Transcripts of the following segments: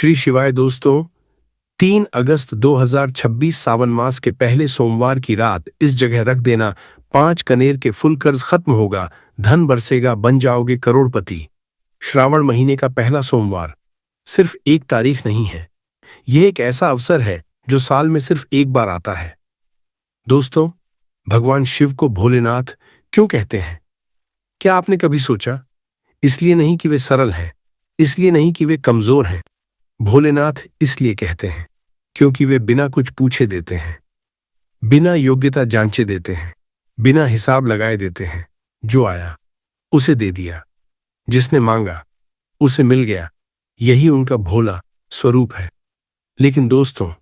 श्री शिवाय दोस्तों, 3 अगस्त 2026 सावन मास के पहले सोमवार की रात इस जगह रख देना। 5 कनेर के फुल कर्ज खत्म होगा, धन बरसेगा, बन जाओगे करोड़पति। श्रावण महीने का पहला सोमवार सिर्फ एक तारीख नहीं है, यह एक ऐसा अवसर है जो साल में सिर्फ एक बार आता है। दोस्तों, भगवान शिव को भोलेनाथ क्यों कहते हैं? क्या आपने कभी सोचा? इसलिए नहीं कि वे सरल हैं, इसलिए नहीं कि वे कमजोर हैं। भोलेनाथ इसलिए कहते हैं क्योंकि वे बिना कुछ पूछे देते हैं, बिना योग्यता जांचे देते हैं, बिना हिसाब लगाए देते हैं। जो आया उसे दे दिया, जिसने मांगा उसे मिल गया। यही उनका भोला स्वरूप है। लेकिन दोस्तों,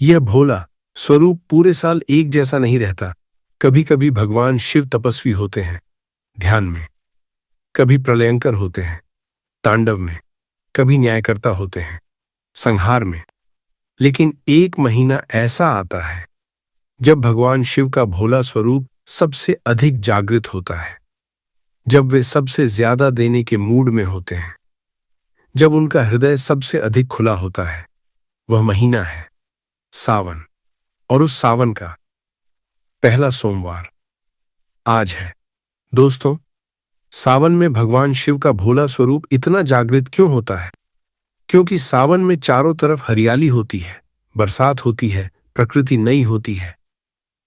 यह भोला स्वरूप पूरे साल एक जैसा नहीं रहता। कभी कभी भगवान शिव तपस्वी होते हैं, ध्यान में, कभी प्रलयंकर होते हैं, तांडव में, कभी न्यायकर्ता होते हैं, संहार में। लेकिन एक महीना ऐसा आता है जब भगवान शिव का भोला स्वरूप सबसे अधिक जागृत होता है, जब वे सबसे ज्यादा देने के मूड में होते हैं, जब उनका हृदय सबसे अधिक खुला होता है। वह महीना है सावन, और उस सावन का पहला सोमवार आज है। दोस्तों, सावन में भगवान शिव का भोला स्वरूप इतना जागृत क्यों होता है? क्योंकि सावन में चारों तरफ हरियाली होती है, बरसात होती है, प्रकृति नई होती है,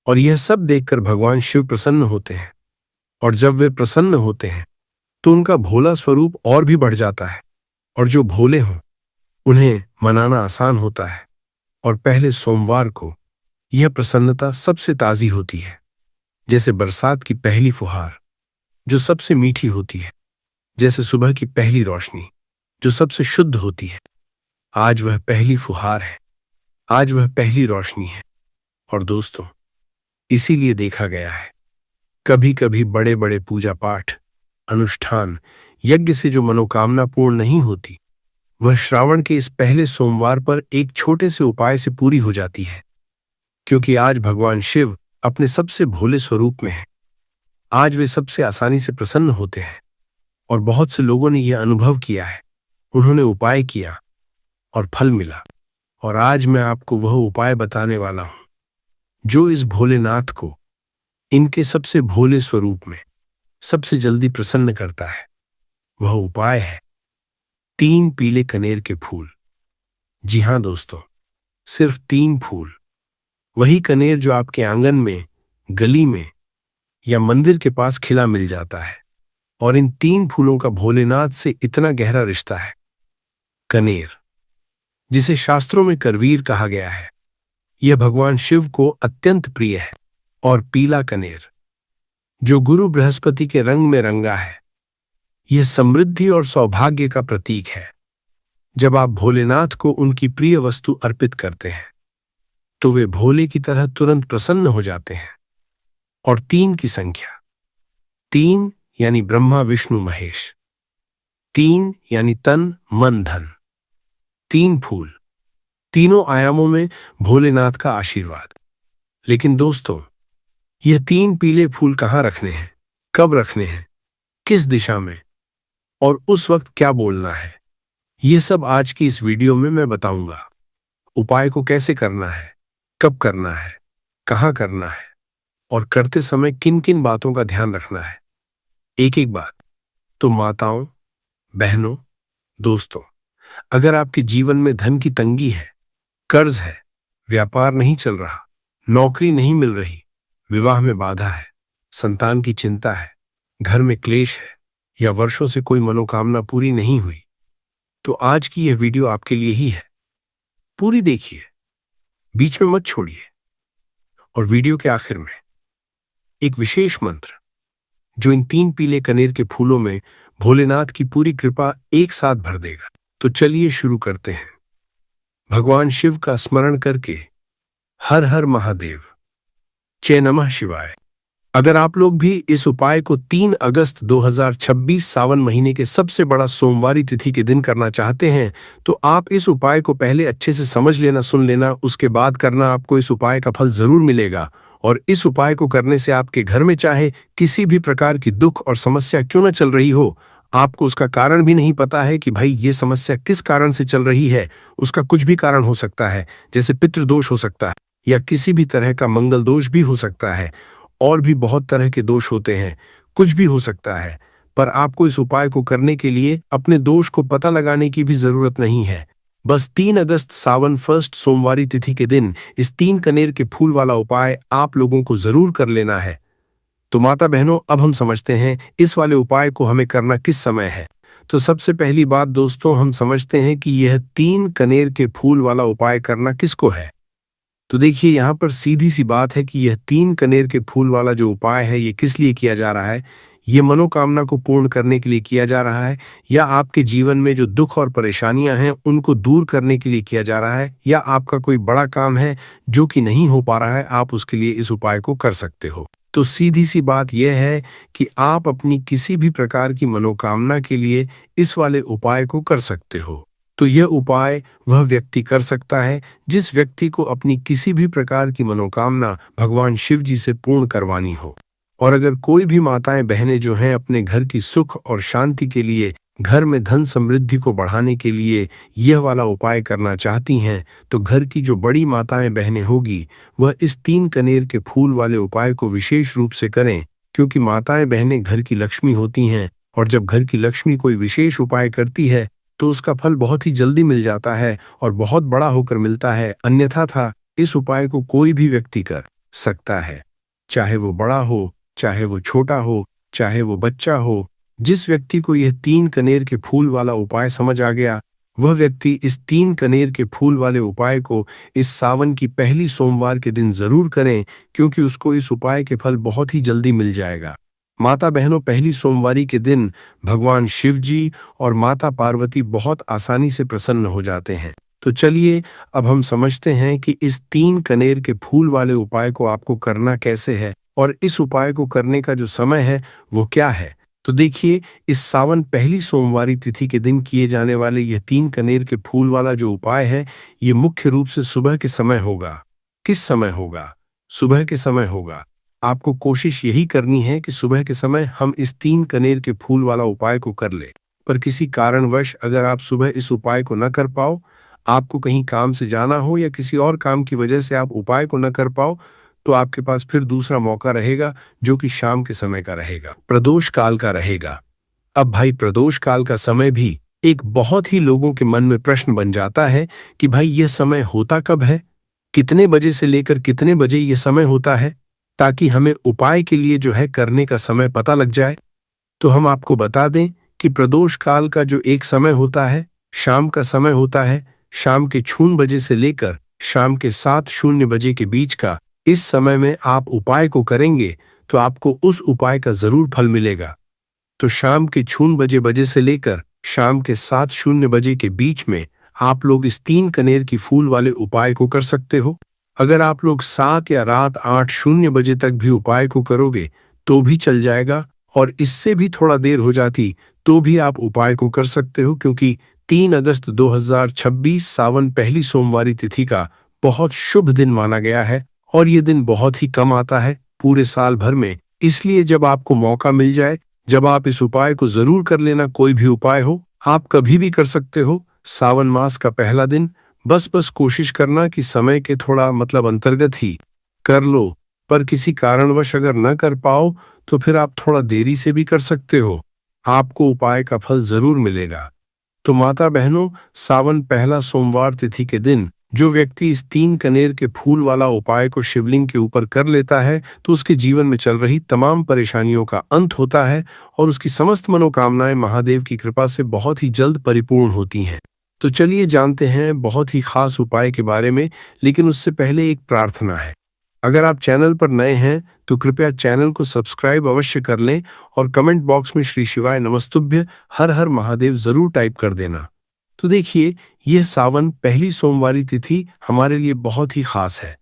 और यह सब देखकर भगवान शिव प्रसन्न होते हैं। और जब वे प्रसन्न होते हैं तो उनका भोला स्वरूप और भी बढ़ जाता है, और जो भोले हों उन्हें मनाना आसान होता है। और पहले सोमवार को यह प्रसन्नता सबसे ताजी होती है, जैसे बरसात की पहली फुहार जो सबसे मीठी होती है, जैसे सुबह की पहली रोशनी जो सबसे शुद्ध होती है। आज वह पहली फुहार है, आज वह पहली रोशनी है। और दोस्तों, इसीलिए देखा गया है कभी कभी बड़े बड़े पूजा पाठ, अनुष्ठान, यज्ञ से जो मनोकामना पूर्ण नहीं होती, वह श्रावण के इस पहले सोमवार पर एक छोटे से उपाय से पूरी हो जाती है। क्योंकि आज भगवान शिव अपने सबसे भोले स्वरूप में हैं। आज वे सबसे आसानी से प्रसन्न होते हैं, और बहुत से लोगों ने यह अनुभव किया है। उन्होंने उपाय किया और फल मिला। और आज मैं आपको वह उपाय बताने वाला हूं जो इस भोलेनाथ को इनके सबसे भोले स्वरूप में सबसे जल्दी प्रसन्न करता है। वह उपाय है 3 पीले कनेर के फूल। जी हां दोस्तों, सिर्फ 3 फूल। वही कनेर जो आपके आंगन में, गली में या मंदिर के पास खिला मिल जाता है। और इन 3 फूलों का भोलेनाथ से इतना गहरा रिश्ता है। कनेर, जिसे शास्त्रों में करवीर कहा गया है, यह भगवान शिव को अत्यंत प्रिय है। और पीला कनेर, जो गुरु बृहस्पति के रंग में रंगा है, यह समृद्धि और सौभाग्य का प्रतीक है। जब आप भोलेनाथ को उनकी प्रिय वस्तु अर्पित करते हैं तो वे भोले की तरह तुरंत प्रसन्न हो जाते हैं। और 3 की संख्या, 3 यानी ब्रह्मा विष्णु महेश, 3 यानी तन मन धन, 3 फूल, तीनों आयामों में भोलेनाथ का आशीर्वाद। लेकिन दोस्तों, यह 3 पीले फूल कहां रखने हैं, कब रखने हैं, किस दिशा में, और उस वक्त क्या बोलना है, यह सब आज की इस वीडियो में मैं बताऊंगा। उपाय को कैसे करना है, कब करना है, कहां करना है, और करते समय किन किन बातों का ध्यान रखना है। एक एक बात। तो माताओं, बहनों, दोस्तों, अगर आपके जीवन में धन की तंगी है, कर्ज है, व्यापार नहीं चल रहा, नौकरी नहीं मिल रही, विवाह में बाधा है, संतान की चिंता है, घर में क्लेश है, या वर्षों से कोई मनोकामना पूरी नहीं हुई, तो आज की यह वीडियो आपके लिए ही है। पूरी देखिए, बीच में मत छोड़िए। और वीडियो के आखिर में एक विशेष मंत्र जो इन 3 पीले कनेर के फूलों में भोलेनाथ की पूरी कृपा एक साथ भर देगा। तो चलिए शुरू करते हैं। भगवान शिव का स्मरण करके हर हर महादेव, जय नमः शिवाय। अगर आप लोग भी इस उपाय को 3 अगस्त 2026 सावन महीने के सबसे बड़ा सोमवारी तिथि के दिन करना चाहते हैं, तो आप इस उपाय को पहले अच्छे से समझ लेना, सुन लेना, उसके बाद करना। आपको इस उपाय का फल जरूर मिलेगा। और इस उपाय को करने से आपके घर में चाहे किसी भी प्रकार की दुख और समस्या क्यों न चल रही हो, आपको उसका कारण भी नहीं पता है कि भाई ये समस्या किस कारण से चल रही है। उसका कुछ भी कारण हो सकता है, जैसे पितृदोष हो सकता है या किसी भी तरह का मंगल दोष भी हो सकता है। और भी बहुत तरह के दोष होते हैं, कुछ भी हो सकता है। पर आपको इस उपाय को करने के लिए अपने दोष को पता लगाने की भी जरूरत नहीं है। बस 3 अगस्त सावन फर्स्ट सोमवारी तिथि के दिन इस 3 कनेर के फूल वाला उपाय आप लोगों को जरूर कर लेना है। तो माता बहनों, अब हम समझते हैं इस वाले उपाय को हमें करना किस समय है। तो सबसे पहली बात दोस्तों, हम समझते हैं कि यह 3 कनेर के फूल वाला उपाय करना किसको है। तो देखिए, यहाँ पर सीधी सी बात है कि यह 3 कनेर के फूल वाला जो उपाय है ये किस लिए किया जा रहा है। ये मनोकामना को पूर्ण करने के लिए किया जा रहा है, या आपके जीवन में जो दुख और परेशानियां हैं उनको दूर करने के लिए किया जा रहा है, या आपका कोई बड़ा काम है जो कि नहीं हो पा रहा है, आप उसके लिए इस उपाय को कर सकते हो। तो सीधी सी बात यह है कि आप अपनी किसी भी प्रकार की मनोकामना के लिए इस वाले उपाय को कर सकते हो। तो यह उपाय वह व्यक्ति कर सकता है जिस व्यक्ति को अपनी किसी भी प्रकार की मनोकामना भगवान शिव जी से पूर्ण करवानी हो। और अगर कोई भी माताएं बहनें जो हैं अपने घर की सुख और शांति के लिए, घर में धन समृद्धि को बढ़ाने के लिए यह वाला उपाय करना चाहती हैं, तो घर की जो बड़ी माताएं बहनें होगी वह इस 3 कनेर के फूल वाले उपाय को विशेष रूप से करें, क्योंकि माताएं बहनें घर की लक्ष्मी होती हैं। और जब घर की लक्ष्मी कोई विशेष उपाय करती है तो उसका फल बहुत ही जल्दी मिल जाता है और बहुत बड़ा होकर मिलता है। अन्यथा इस उपाय को कोई भी व्यक्ति कर सकता है, चाहे वो बड़ा हो, चाहे वो छोटा हो, चाहे वो बच्चा हो। जिस व्यक्ति को यह 3 कनेर के फूल वाला उपाय समझ आ गया, वह व्यक्ति इस 3 कनेर के फूल वाले उपाय को इस सावन की पहली सोमवार के दिन जरूर करें, क्योंकि उसको इस उपाय के फल बहुत ही जल्दी मिल जाएगा। माता बहनों, पहली सोमवारी के दिन भगवान शिव जी और माता पार्वती बहुत आसानी से प्रसन्न हो जाते हैं। तो चलिए अब हम समझते हैं कि इस 3 कनेर के फूल वाले उपाय को आपको करना कैसे है और इस उपाय को करने का जो समय है वो क्या है। तो देखिए, इस सावन पहली सोमवारी तिथि के दिन किए जाने वाले यह 3 कनेर के फूल वाला जो उपाय है, ये मुख्य रूप से सुबह के समय होगा। किस समय होगा? सुबह के समय होगा। आपको कोशिश यही करनी है कि सुबह के समय हम इस 3 कनेर के फूल वाला उपाय को कर ले। पर किसी कारणवश अगर आप सुबह इस उपाय को न कर पाओ, आपको कहीं काम से जाना हो या किसी और काम की वजह से आप उपाय को न कर पाओ, तो आपके पास फिर दूसरा मौका रहेगा, जो कि शाम के समय का रहेगा, प्रदोष काल का रहेगा। अब भाई, प्रदोष काल का समय भी एक बहुत ही लोगों के मन में प्रश्न बन जाता है कि भाई यह समय होता कब है, कितने बजे से लेकर कितने बजे यह समय होता है, ताकि हमें उपाय के लिए जो है करने का समय पता लग जाए। तो हम आपको बता दें कि प्रदोष काल का जो एक समय होता है, शाम का समय होता है, शाम के 6 बजे से लेकर शाम के 7:00 बजे के बीच का। इस समय में आप उपाय को करेंगे तो आपको उस उपाय का जरूर फल मिलेगा। तो शाम के 6 बजे से लेकर शाम के 7:00 बजे के बीच में आप लोग इस 3 कनेर की फूल वाले उपाय को कर सकते हो। अगर आप लोग 7 या रात 8:00 बजे तक भी उपाय को करोगे तो भी चल जाएगा, और इससे भी थोड़ा देर हो जाती तो भी आप उपाय को कर सकते हो, क्योंकि 3 अगस्त 2026 सावन पहली सोमवारी तिथि का बहुत शुभ दिन माना गया है। और ये दिन बहुत ही कम आता है पूरे साल भर में। इसलिए जब आपको मौका मिल जाए, जब आप इस उपाय को जरूर कर लेना। कोई भी उपाय हो, आप कभी भी कर सकते हो। सावन मास का पहला दिन, बस कोशिश करना कि समय के थोड़ा अंतर्गत ही कर लो। पर किसी कारणवश अगर न कर पाओ तो फिर आप थोड़ा देरी से भी कर सकते हो, आपको उपाय का फल जरूर मिलेगा। तो माता बहनों, सावन पहला सोमवार तिथि के दिन जो व्यक्ति इस 3 कनेर के फूल वाला उपाय को शिवलिंग के ऊपर कर लेता है, तो उसके जीवन में चल रही तमाम परेशानियों का अंत होता है और उसकी समस्त मनोकामनाएं महादेव की कृपा से बहुत ही जल्द परिपूर्ण होती हैं। तो चलिए जानते हैं बहुत ही खास उपाय के बारे में, लेकिन उससे पहले एक प्रार्थना है। अगर आप चैनल पर नए हैं तो कृपया चैनल को सब्सक्राइब अवश्य कर लें और कमेंट बॉक्स में श्री शिवाय नमस्तुभ्य हर हर महादेव जरूर टाइप कर देना। तो देखिए, यह सावन पहली सोमवारी तिथि हमारे लिए बहुत ही खास है,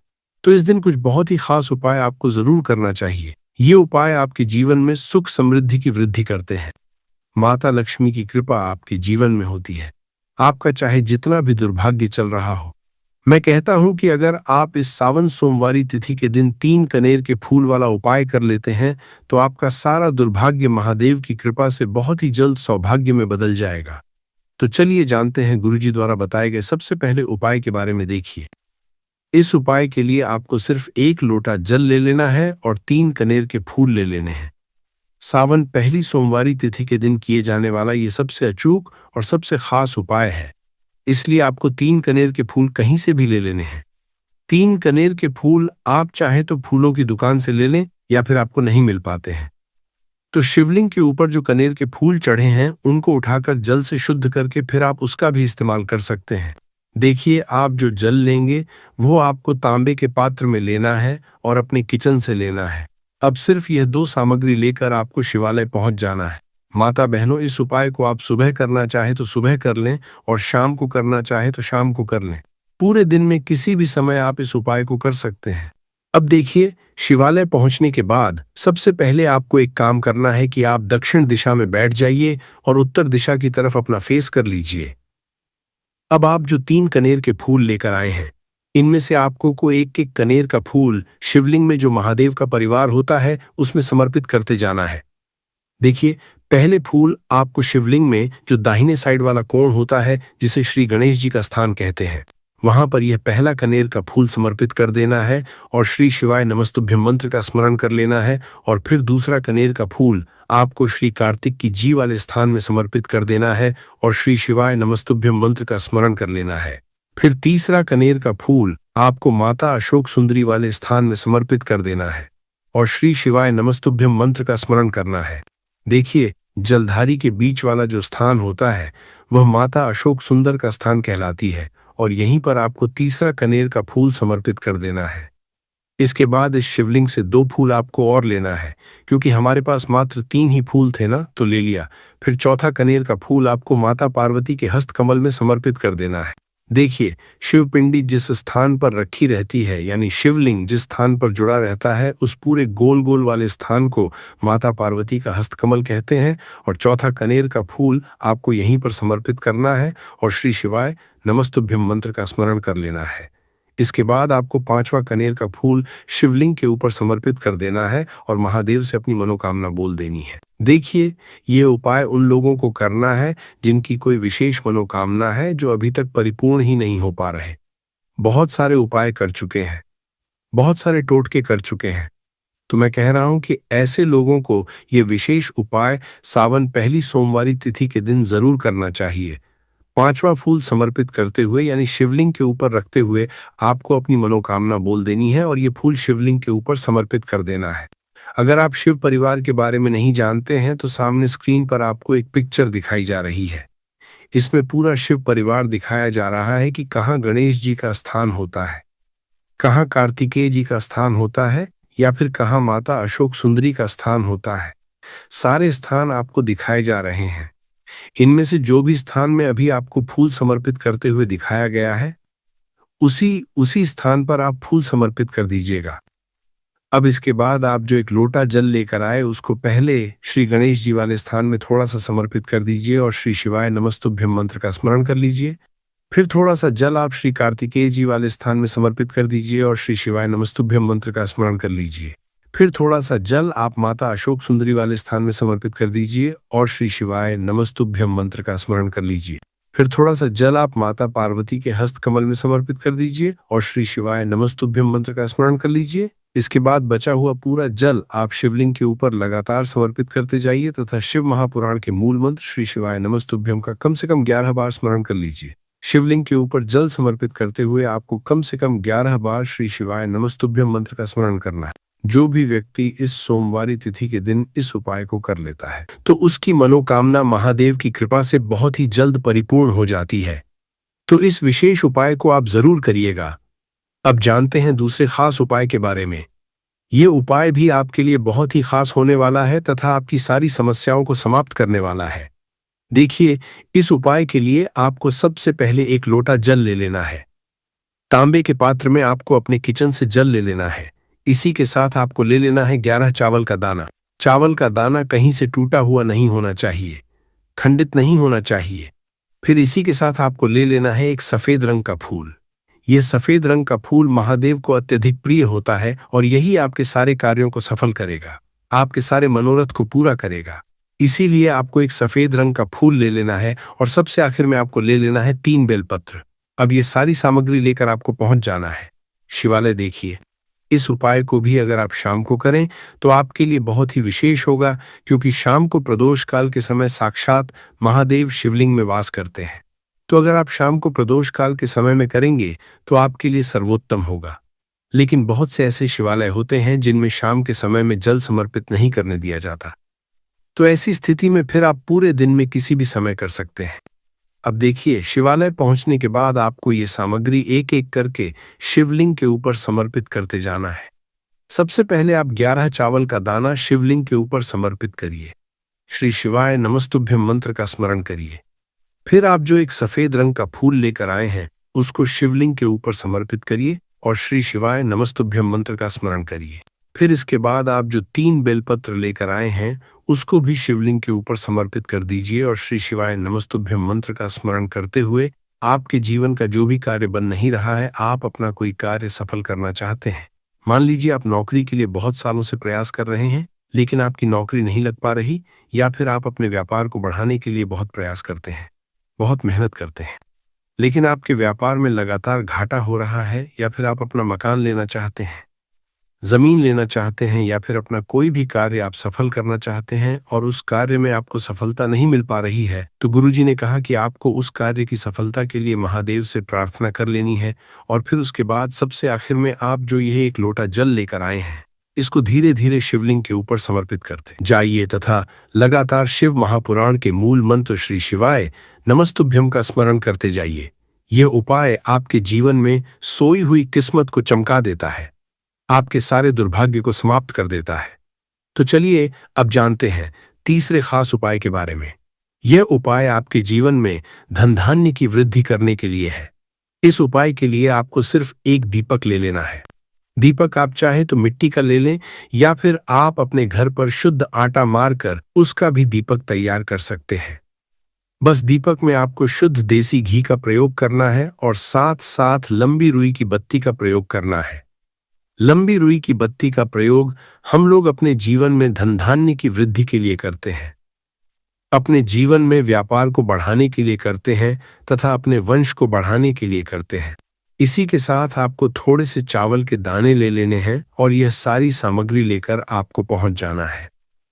तो इस दिन कुछ बहुत ही खास उपाय आपको जरूर करना चाहिए। ये उपाय आपके जीवन में सुख समृद्धि की वृद्धि करते हैं। माता लक्ष्मी की कृपा आपके जीवन में होती है। आपका चाहे जितना भी दुर्भाग्य चल रहा हो, मैं कहता हूं कि अगर आप इस सावन सोमवारी तिथि के दिन 3 कनेर के फूल वाला उपाय कर लेते हैं तो आपका सारा दुर्भाग्य महादेव की कृपा से बहुत ही जल्द सौभाग्य में बदल जाएगा। तो चलिए जानते हैं गुरुजी द्वारा बताए गए सबसे पहले उपाय के बारे में। देखिए, इस उपाय के लिए आपको सिर्फ 1 लोटा जल ले लेना है और 3 कनेर के फूल ले लेने हैं। सावन पहली सोमवारी तिथि के दिन किए जाने वाला ये सबसे अचूक और सबसे खास उपाय है, इसलिए आपको 3 कनेर के फूल कहीं से भी ले लेने हैं। 3 कनेर के फूल आप चाहे तो फूलों की दुकान से ले लें या फिर आपको नहीं मिल पाते हैं तो शिवलिंग के ऊपर जो कनेर के फूल चढ़े हैं उनको उठाकर जल से शुद्ध करके फिर आप उसका भी इस्तेमाल कर सकते हैं। देखिए, आप जो जल लेंगे वो आपको तांबे के पात्र में लेना है और अपने किचन से लेना है। अब सिर्फ यह 2 सामग्री लेकर आपको शिवालय पहुंच जाना है। माता बहनों, इस उपाय को आप सुबह करना चाहे तो सुबह कर लें और शाम को करना चाहे तो शाम को कर लें। पूरे दिन में किसी भी समय आप इस उपाय को कर सकते हैं। अब देखिए, शिवालय पहुंचने के बाद सबसे पहले आपको एक काम करना है कि आप दक्षिण दिशा में बैठ जाइए और उत्तर दिशा की तरफ अपना फेस कर लीजिए। अब आप जो 3 कनेर के फूल लेकर आए हैं इनमें से आपको को एक एक कनेर का फूल शिवलिंग में जो महादेव का परिवार होता है उसमें समर्पित करते जाना है। देखिए, पहले फूल आपको शिवलिंग में जो दाहिने साइड वाला कोण होता है जिसे श्री गणेश जी का स्थान कहते हैं वहां पर यह पहला कनेर का फूल समर्पित कर देना है और श्री शिवाय नमस्तुभ्यम मंत्र का स्मरण कर लेना है। और फिर दूसरा कनेर का फूल आपको श्री कार्तिक की जी वाले स्थान में समर्पित कर देना है और श्री शिवाय नमस्तुभ्यम मंत्र का स्मरण कर लेना है। फिर तीसरा कनेर का फूल आपको माता अशोक सुंदरी वाले स्थान में समर्पित कर देना है और श्री शिवाय नमस्तुभ्यम मंत्र का स्मरण करना है। देखिए, जलधारी के बीच वाला जो स्थान होता है वह माता अशोक सुंदर का स्थान कहलाती है और यहीं पर आपको तीसरा कनेर का फूल समर्पित कर देना है। इसके बाद इस शिवलिंग से 2 फूल आपको और लेना है, क्योंकि हमारे पास मात्र 3 ही फूल थे ना, तो ले लिया। फिर चौथा कनेर का फूल आपको माता पार्वती के हस्त कमल में समर्पित कर देना है। देखिए, शिवपिंडी जिस स्थान पर रखी रहती है यानी शिवलिंग जिस स्थान पर जुड़ा रहता है उस पूरे गोल गोल वाले स्थान को माता पार्वती का हस्तकमल कहते हैं और चौथा कनेर का फूल आपको यहीं पर समर्पित करना है और श्री शिवाय नमस्तुभ्यम मंत्र का स्मरण कर लेना है। इसके बाद आपको 5वां कनेर का फूल शिवलिंग के ऊपर समर्पित कर देना है और महादेव से अपनी मनोकामना बोल देनी है। देखिए, ये उपाय उन लोगों को करना है जिनकी कोई विशेष मनोकामना है जो अभी तक परिपूर्ण ही नहीं हो पा रहे। बहुत सारे उपाय कर चुके हैं, बहुत सारे टोटके कर चुके हैं, तो मैं कह रहा हूं कि ऐसे लोगों को ये विशेष उपाय सावन पहली सोमवारी तिथि के दिन जरूर करना चाहिए। 5वां फूल समर्पित करते हुए यानी शिवलिंग के ऊपर रखते हुए आपको अपनी मनोकामना बोल देनी है और ये फूल शिवलिंग के ऊपर समर्पित कर देना है। अगर आप शिव परिवार के बारे में नहीं जानते हैं तो सामने स्क्रीन पर आपको एक पिक्चर दिखाई जा रही है। इसमें पूरा शिव परिवार दिखाया जा रहा है कि कहाँ गणेश जी का स्थान होता है, कहाँ कार्तिकेय जी का स्थान होता है या फिर कहाँ माता अशोक सुंदरी का स्थान होता है। सारे स्थान आपको दिखाए जा रहे हैं। इनमें से जो भी स्थान में अभी आपको फूल समर्पित करते हुए दिखाया गया है उसी स्थान पर आप फूल समर्पित कर दीजिएगा। अब इसके बाद आप जो 1 लोटा जल लेकर आए उसको पहले श्री गणेश जी वाले स्थान में थोड़ा सा समर्पित कर दीजिए और श्री शिवाय नमस्तुभ्यम मंत्र का स्मरण कर लीजिए। फिर थोड़ा सा जल आप श्री कार्तिकेय जी वाले स्थान में समर्पित कर दीजिए और श्री शिवाय नमस्तुभ्यम मंत्र का स्मरण कर लीजिए। फिर थोड़ा सा जल आप माता अशोक सुंदरी वाले स्थान में समर्पित कर दीजिए और श्री शिवाय नमस्तुभ्यम मंत्र का स्मरण कर लीजिए। फिर थोड़ा सा जल आप माता पार्वती के हस्त कमल में समर्पित कर दीजिए और श्री शिवाय नमस्तुभ्यम मंत्र का स्मरण कर लीजिए। इसके बाद बचा हुआ पूरा जल आप शिवलिंग के ऊपर लगातार समर्पित करते जाइए तथा शिव महापुराण के मूल मंत्र श्री शिवाय नमस्तुभ्यम का कम से कम 11 बार स्मरण कर लीजिए। शिवलिंग के ऊपर जल समर्पित करते हुए आपको कम से कम 11 बार श्री शिवाय नमस्तुभ्यम मंत्र का स्मरण करना है। जो भी व्यक्ति इस सोमवारी तिथि के दिन इस उपाय को कर लेता है तो उसकी मनोकामना महादेव की कृपा से बहुत ही जल्द परिपूर्ण हो जाती है। तो इस विशेष उपाय को आप जरूर करिएगा। अब जानते हैं दूसरे खास उपाय के बारे में। ये उपाय भी आपके लिए बहुत ही खास होने वाला है तथा आपकी सारी समस्याओं को समाप्त करने वाला है। देखिए, इस उपाय के लिए आपको सबसे पहले 1 लोटा जल ले लेना है। तांबे के पात्र में आपको अपने किचन से जल ले लेना है। इसी के साथ आपको ले लेना है 11 चावल का दाना। चावल का दाना कहीं से टूटा हुआ नहीं होना चाहिए, खंडित नहीं होना चाहिए। फिर इसी के साथ आपको ले लेना है एक सफेद रंग का फूल। यह सफेद रंग का फूल महादेव को अत्यधिक प्रिय होता है और यही आपके सारे कार्यों को सफल करेगा, आपके सारे मनोरथ को पूरा करेगा। इसीलिए आपको एक सफेद रंग का फूल ले लेना है और सबसे आखिर में आपको ले लेना है 3 बेलपत्र। अब ये सारी सामग्री लेकर आपको पहुंच जाना है शिवालय। देखिए, इस उपाय को भी अगर आप शाम को करें तो आपके लिए बहुत ही विशेष होगा, क्योंकि शाम को प्रदोष काल के समय साक्षात महादेव शिवलिंग में वास करते हैं। तो अगर आप शाम को प्रदोष काल के समय में करेंगे तो आपके लिए सर्वोत्तम होगा। लेकिन बहुत से ऐसे शिवालय होते हैं जिनमें शाम के समय में जल समर्पित नहीं करने दिया जाता, तो ऐसी स्थिति में फिर आप पूरे दिन में किसी भी समय कर सकते हैं। अब देखिए, शिवालय पहुंचने के बाद आपको ये सामग्री एक एक करके शिवलिंग के ऊपर समर्पित करते जाना है। सबसे पहले आप 11 चावल का दाना शिवलिंग के ऊपर समर्पित करिए। श्री शिवाय नमस्तुभ्यम मंत्र का स्मरण करिए। फिर आप जो एक सफेद रंग का फूल लेकर आए हैं उसको शिवलिंग के ऊपर समर्पित करिए और श्री शिवाय नमस्तुभ्यम मंत्र का स्मरण करिए। फिर इसके बाद आप जो 3 बेलपत्र लेकर आए हैं उसको भी शिवलिंग के ऊपर समर्पित कर दीजिए और श्री शिवाय नमस्तुभ्यम मंत्र का स्मरण करते हुए आपके जीवन का जो भी कार्य बन नहीं रहा है, आप अपना कोई कार्य सफल करना चाहते हैं। मान लीजिए आप नौकरी के लिए बहुत सालों से प्रयास कर रहे हैं लेकिन आपकी नौकरी नहीं लग पा रही, या फिर आप अपने व्यापार को बढ़ाने के लिए बहुत प्रयास करते हैं, बहुत मेहनत करते हैं, लेकिन आपके व्यापार में लगातार घाटा हो रहा है, या फिर आप अपना मकान लेना चाहते हैं, जमीन लेना चाहते हैं, या फिर अपना कोई भी कार्य आप सफल करना चाहते हैं और उस कार्य में आपको सफलता नहीं मिल पा रही है, तो गुरुजी ने कहा कि आपको उस कार्य की सफलता के लिए महादेव से प्रार्थना कर लेनी है। और फिर उसके बाद सबसे आखिर में आप जो यह एक लोटा जल लेकर आए हैं इसको धीरे धीरे शिवलिंग के ऊपर समर्पित करते जाइए तथा लगातार शिव महापुराण के मूल मंत्र श्री शिवाय नमस्तुभ्यम का स्मरण करते जाइए। यह उपाय आपके जीवन में सोई हुई किस्मत को चमका देता है, आपके सारे दुर्भाग्य को समाप्त कर देता है। तो चलिए अब जानते हैं तीसरे खास उपाय के बारे में। यह उपाय आपके जीवन में धन धान्य की वृद्धि करने के लिए है। इस उपाय के लिए आपको सिर्फ एक दीपक ले लेना है। दीपक आप चाहे तो मिट्टी का ले लें, या फिर आप अपने घर पर शुद्ध आटा मारकर उसका भी दीपक तैयार कर सकते हैं। बस दीपक में आपको शुद्ध देसी घी का प्रयोग करना है और साथ साथ लंबी रुई की बत्ती का प्रयोग करना है। लंबी रुई की बत्ती का प्रयोग हम लोग अपने जीवन में धन धान्य की वृद्धि के लिए करते हैं, अपने जीवन में व्यापार को बढ़ाने के लिए करते हैं तथा अपने वंश को बढ़ाने के लिए करते हैं। इसी के साथ आपको थोड़े से चावल के दाने ले लेने हैं और यह सारी सामग्री लेकर आपको पहुंच जाना है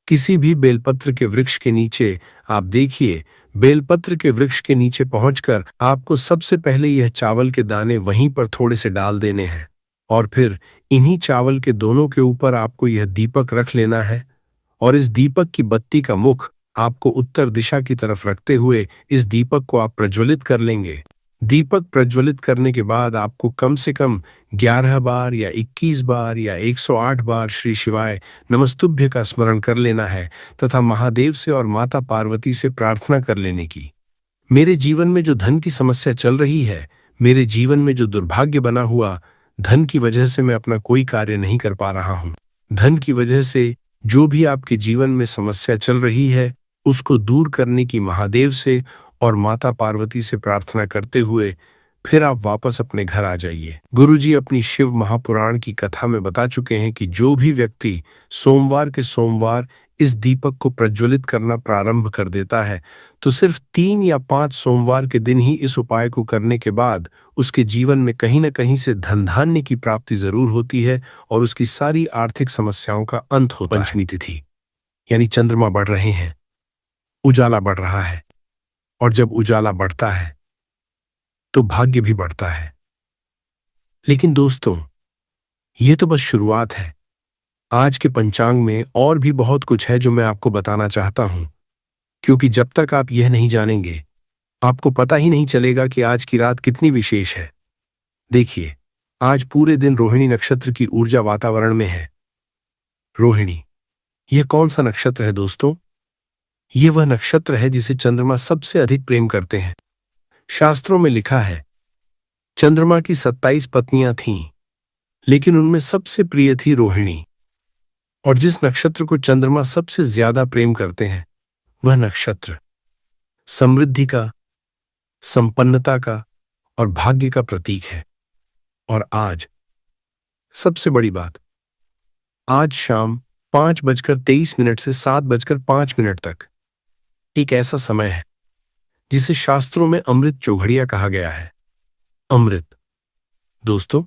किसी भी बेलपत्र के वृक्ष के नीचे। आप देखिए, बेलपत्र के वृक्ष के नीचे पहुंचकर आपको सबसे पहले यह चावल के दाने वहीं पर थोड़े से डाल देने हैं और फिर इन्हीं चावल के दोनों के ऊपर आपको यह दीपक रख लेना है और इस दीपक की बत्ती का मुख आपको उत्तर दिशा की तरफ रखते हुए इस दीपक को आप प्रज्वलित कर लेंगे। दीपक प्रज्वलित करने के बाद आपको कम से कम 11 बार या 21 बार या 108 बार श्री शिवाय नमस्तुभ्य का स्मरण कर लेना है तथा महादेव से और माता पार्वती से प्रार्थना कर लेने की, मेरे जीवन में जो धन की समस्या चल रही है, मेरे जीवन में जो दुर्भाग्य बना हुआ, धन की वजह से मैं अपना कोई कार्य नहीं कर पा रहा हूँ, धन की वजह से जो भी आपके जीवन में समस्या चल रही है उसको दूर करने की महादेव से और माता पार्वती से प्रार्थना करते हुए फिर आप वापस अपने घर आ जाइए। गुरुजी अपनी शिव महापुराण की कथा में बता चुके हैं कि जो भी व्यक्ति सोमवार के सोमवार इस दीपक को प्रज्वलित करना प्रारंभ कर देता है तो सिर्फ 3 या 5 सोमवार के दिन ही इस उपाय को करने के बाद उसके जीवन में कहीं न कहीं से धन धान्य की प्राप्ति जरूर होती है और उसकी सारी आर्थिक समस्याओं का अंत होता है। पंचमी तिथि यानी चंद्रमा बढ़ रहे हैं, उजाला बढ़ रहा है, और जब उजाला बढ़ता है तो भाग्य भी बढ़ता है। लेकिन दोस्तों, यह तो बस शुरुआत है। आज के पंचांग में और भी बहुत कुछ है जो मैं आपको बताना चाहता हूं, क्योंकि जब तक आप यह नहीं जानेंगे आपको पता ही नहीं चलेगा कि आज की रात कितनी विशेष है। देखिए, आज पूरे दिन रोहिणी नक्षत्र की ऊर्जा वातावरण में है। रोहिणी यह कौन सा नक्षत्र है दोस्तों? यह वह नक्षत्र है जिसे चंद्रमा सबसे अधिक प्रेम करते हैं। शास्त्रों में लिखा है चंद्रमा की 27 पत्नियां थीं, लेकिन उनमें सबसे प्रिय थी रोहिणी। और जिस नक्षत्र को चंद्रमा सबसे ज्यादा प्रेम करते हैं वह नक्षत्र समृद्धि का, संपन्नता का और भाग्य का प्रतीक है। और आज सबसे बड़ी बात, आज शाम 5:23 से 7:05 तक एक ऐसा समय है जिसे शास्त्रों में अमृत चौघड़िया कहा गया है। अमृत दोस्तों,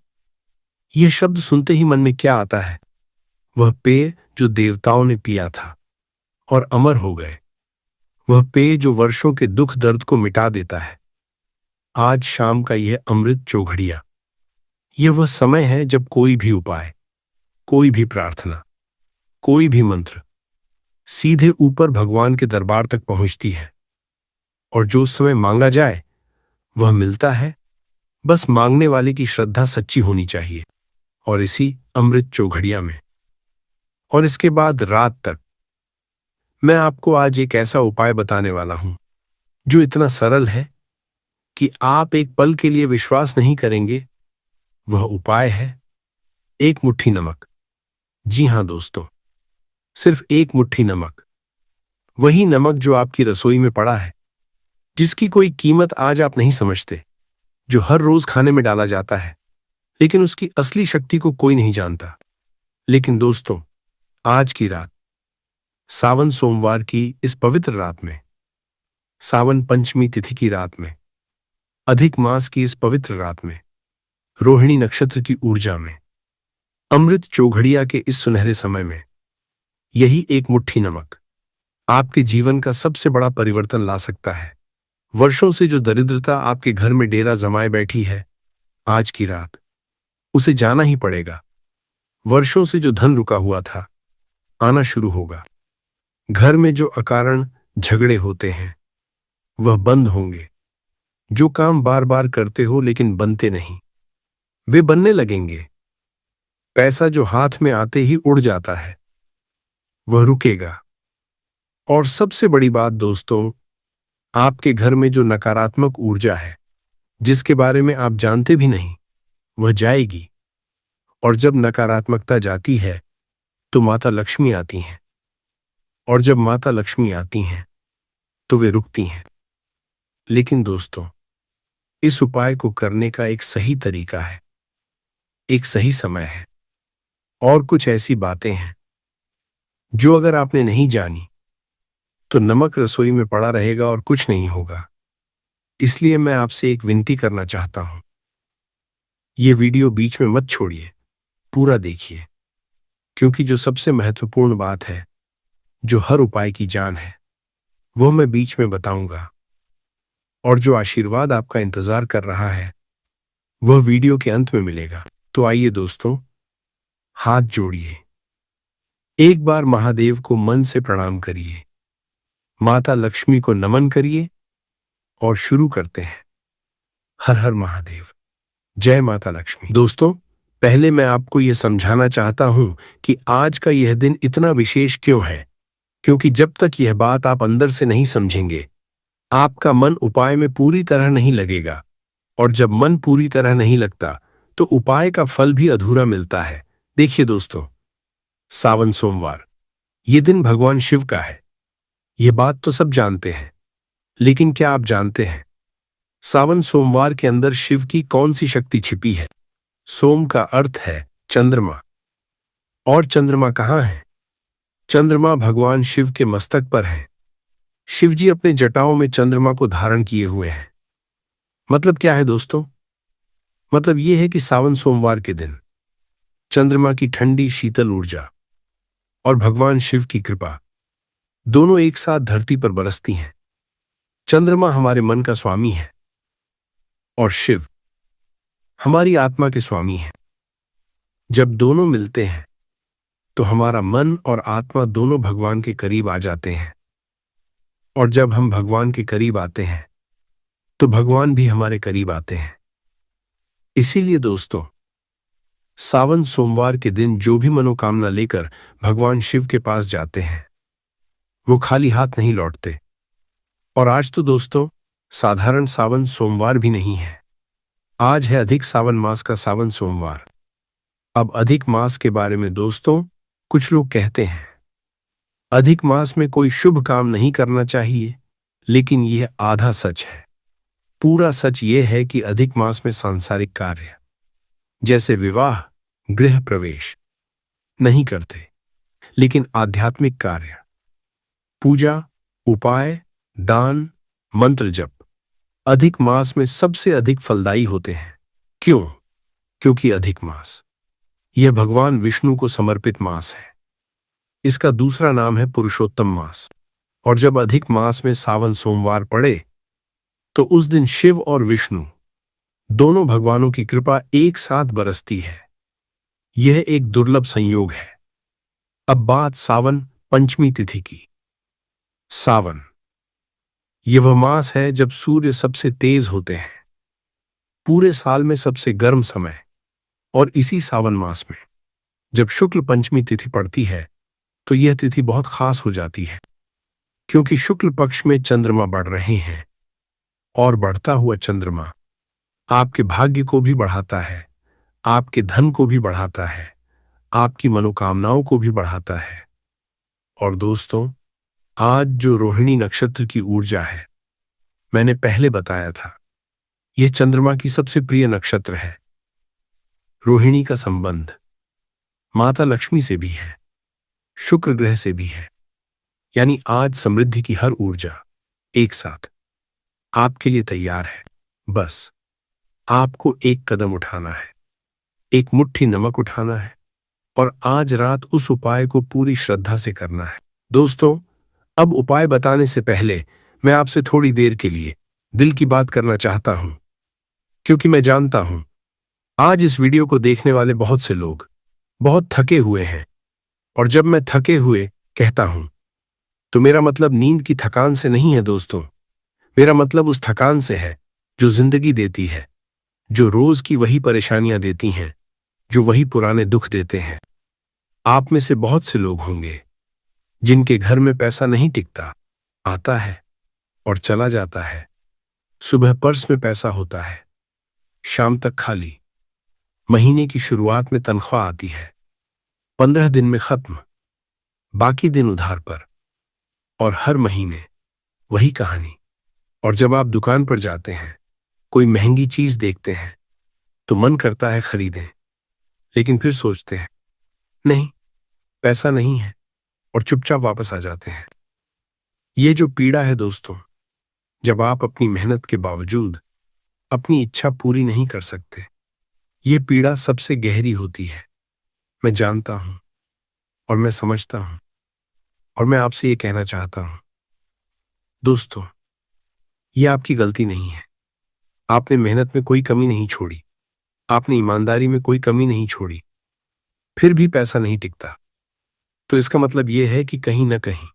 यह शब्द सुनते ही मन में क्या आता है? वह पेय जो देवताओं ने पिया था और अमर हो गए। वह पेय जो वर्षों के दुख दर्द को मिटा देता है। आज शाम का यह अमृत चौघड़िया, यह वह समय है जब कोई भी उपाय, कोई भी प्रार्थना, कोई भी मंत्र सीधे ऊपर भगवान के दरबार तक पहुंचती है। और जो उस समय मांगा जाए वह मिलता है। बस मांगने वाले की श्रद्धा सच्ची होनी चाहिए। और इसी अमृत चौघड़िया में और इसके बाद रात तक मैं आपको आज एक ऐसा उपाय बताने वाला हूं जो इतना सरल है कि आप एक पल के लिए विश्वास नहीं करेंगे। वह उपाय है एक मुट्ठी नमक। जी हां दोस्तों, सिर्फ एक मुट्ठी नमक। वही नमक जो आपकी रसोई में पड़ा है, जिसकी कोई कीमत आज आप नहीं समझते, जो हर रोज खाने में डाला जाता है लेकिन उसकी असली शक्ति को कोई नहीं जानता। लेकिन दोस्तों, आज की रात, सावन सोमवार की इस पवित्र रात में, सावन पंचमी तिथि की रात में, अधिक मास की इस पवित्र रात में, रोहिणी नक्षत्र की ऊर्जा में, अमृत चौघड़िया के इस सुनहरे समय में, यही एक मुट्ठी नमक आपके जीवन का सबसे बड़ा परिवर्तन ला सकता है। वर्षों से जो दरिद्रता आपके घर में डेरा जमाए बैठी है, आज की रात उसे जाना ही पड़ेगा। वर्षों से जो धन रुका हुआ था, आना शुरू होगा। घर में जो अकारण झगड़े होते हैं वह बंद होंगे। जो काम बार बार करते हो लेकिन बनते नहीं, वे बनने लगेंगे। पैसा जो हाथ में आते ही उड़ जाता है, वह रुकेगा। और सबसे बड़ी बात दोस्तों, आपके घर में जो नकारात्मक ऊर्जा है, जिसके बारे में आप जानते भी नहीं, वह जाएगी। और जब नकारात्मकता जाती है तो माता लक्ष्मी आती हैं। और जब माता लक्ष्मी आती हैं तो वे रुकती हैं। लेकिन दोस्तों, इस उपाय को करने का एक सही तरीका है, एक सही समय है और कुछ ऐसी बातें हैं जो अगर आपने नहीं जानी तो नमक रसोई में पड़ा रहेगा और कुछ नहीं होगा। इसलिए मैं आपसे एक विनती करना चाहता हूं, यह वीडियो बीच में मत छोड़िए, पूरा देखिए, क्योंकि जो सबसे महत्वपूर्ण बात है, जो हर उपाय की जान है, वह मैं बीच में बताऊंगा। और जो आशीर्वाद आपका इंतजार कर रहा है, वह वीडियो के अंत में मिलेगा। तो आइए दोस्तों, हाथ जोड़िए, एक बार महादेव को मन से प्रणाम करिए, माता लक्ष्मी को नमन करिए और शुरू करते हैं। हर हर महादेव, जय माता लक्ष्मी। दोस्तों, पहले मैं आपको यह समझाना चाहता हूं कि आज का यह दिन इतना विशेष क्यों है, क्योंकि जब तक यह बात आप अंदर से नहीं समझेंगे, आपका मन उपाय में पूरी तरह नहीं लगेगा। और जब मन पूरी तरह नहीं लगता तो उपाय का फल भी अधूरा मिलता है। देखिए दोस्तों, सावन सोमवार, यह दिन भगवान शिव का है। यह बात तो सब जानते हैं, लेकिन क्या आप जानते हैं सावन सोमवार के अंदर शिव की कौन सी शक्ति छिपी है? सोम का अर्थ है चंद्रमा। और चंद्रमा कहाँ है? चंद्रमा भगवान शिव के मस्तक पर है। शिवजी अपने जटाओं में चंद्रमा को धारण किए हुए हैं। मतलब क्या है दोस्तों? मतलब यह है कि सावन सोमवार के दिन चंद्रमा की ठंडी शीतल ऊर्जा और भगवान शिव की कृपा दोनों एक साथ धरती पर बरसती हैं। चंद्रमा हमारे मन का स्वामी है और शिव हमारी आत्मा के स्वामी हैं। जब दोनों मिलते हैं तो हमारा मन और आत्मा दोनों भगवान के करीब आ जाते हैं। और जब हम भगवान के करीब आते हैं तो भगवान भी हमारे करीब आते हैं। इसीलिए दोस्तों, सावन सोमवार के दिन जो भी मनोकामना लेकर भगवान शिव के पास जाते हैं, वो खाली हाथ नहीं लौटते। और आज तो दोस्तों साधारण सावन सोमवार भी नहीं है, आज है अधिक सावन मास का सावन सोमवार। अब अधिक मास के बारे में दोस्तों कुछ लोग कहते हैं अधिक मास में कोई शुभ काम नहीं करना चाहिए, लेकिन यह आधा सच है। पूरा सच यह है कि अधिक मास में सांसारिक कार्य जैसे विवाह, गृह प्रवेश नहीं करते, लेकिन आध्यात्मिक कार्य, पूजा, उपाय, दान, मंत्र जप अधिक मास में सबसे अधिक फलदायी होते हैं। क्यों? क्योंकि अधिक मास यह भगवान विष्णु को समर्पित मास है। इसका दूसरा नाम है पुरुषोत्तम मास। और जब अधिक मास में सावन सोमवार पड़े तो उस दिन शिव और विष्णु दोनों भगवानों की कृपा एक साथ बरसती है। यह एक दुर्लभ संयोग है। अब बात सावन पंचमी तिथि की। सावन यह वह मास है जब सूर्य सबसे तेज होते हैं, पूरे साल में सबसे गर्म समय। और इसी सावन मास में जब शुक्ल पंचमी तिथि पड़ती है तो यह तिथि बहुत खास हो जाती है, क्योंकि शुक्ल पक्ष में चंद्रमा बढ़ रहे हैं और बढ़ता हुआ चंद्रमा आपके भाग्य को भी बढ़ाता है, आपके धन को भी बढ़ाता है, आपकी मनोकामनाओं को भी बढ़ाता है। और दोस्तों, आज जो रोहिणी नक्षत्र की ऊर्जा है, मैंने पहले बताया था, यह चंद्रमा की सबसे प्रिय नक्षत्र है। रोहिणी का संबंध माता लक्ष्मी से भी है, शुक्र ग्रह से भी है। यानी आज समृद्धि की हर ऊर्जा एक साथ आपके लिए तैयार है। बस आपको एक कदम उठाना है, एक मुट्ठी नमक उठाना है और आज रात उस उपाय को पूरी श्रद्धा से करना है। दोस्तों, अब उपाय बताने से पहले मैं आपसे थोड़ी देर के लिए दिल की बात करना चाहता हूं, क्योंकि मैं जानता हूं आज इस वीडियो को देखने वाले बहुत से लोग बहुत थके हुए हैं। और जब मैं थके हुए कहता हूं तो मेरा मतलब नींद की थकान से नहीं है दोस्तों। मेरा मतलब उस थकान से है जो जिंदगी देती है, जो रोज की वही परेशानियां देती हैं, जो वही पुराने दुख देते हैं। आप में से बहुत से लोग होंगे जिनके घर में पैसा नहीं टिकता, आता है और चला जाता है। सुबह पर्स में पैसा होता है, शाम तक खाली। महीने की शुरुआत में तनख्वाह आती है, 15 दिन में खत्म, बाकी दिन उधार पर। और हर महीने वही कहानी। और जब आप दुकान पर जाते हैं, कोई महंगी चीज देखते हैं तो मन करता है खरीदें, लेकिन फिर सोचते हैं नहीं, पैसा नहीं है, और चुपचाप वापस आ जाते हैं। ये जो पीड़ा है दोस्तों, जब आप अपनी मेहनत के बावजूद अपनी इच्छा पूरी नहीं कर सकते, ये पीड़ा सबसे गहरी होती है। मैं जानता हूं और मैं समझता हूं, और मैं आपसे ये कहना चाहता हूं दोस्तों, ये आपकी गलती नहीं है। आपने मेहनत में कोई कमी नहीं छोड़ी, आपने ईमानदारी में कोई कमी नहीं छोड़ी, फिर भी पैसा नहीं टिकता। तो इसका मतलब यह है कि कहीं ना कहीं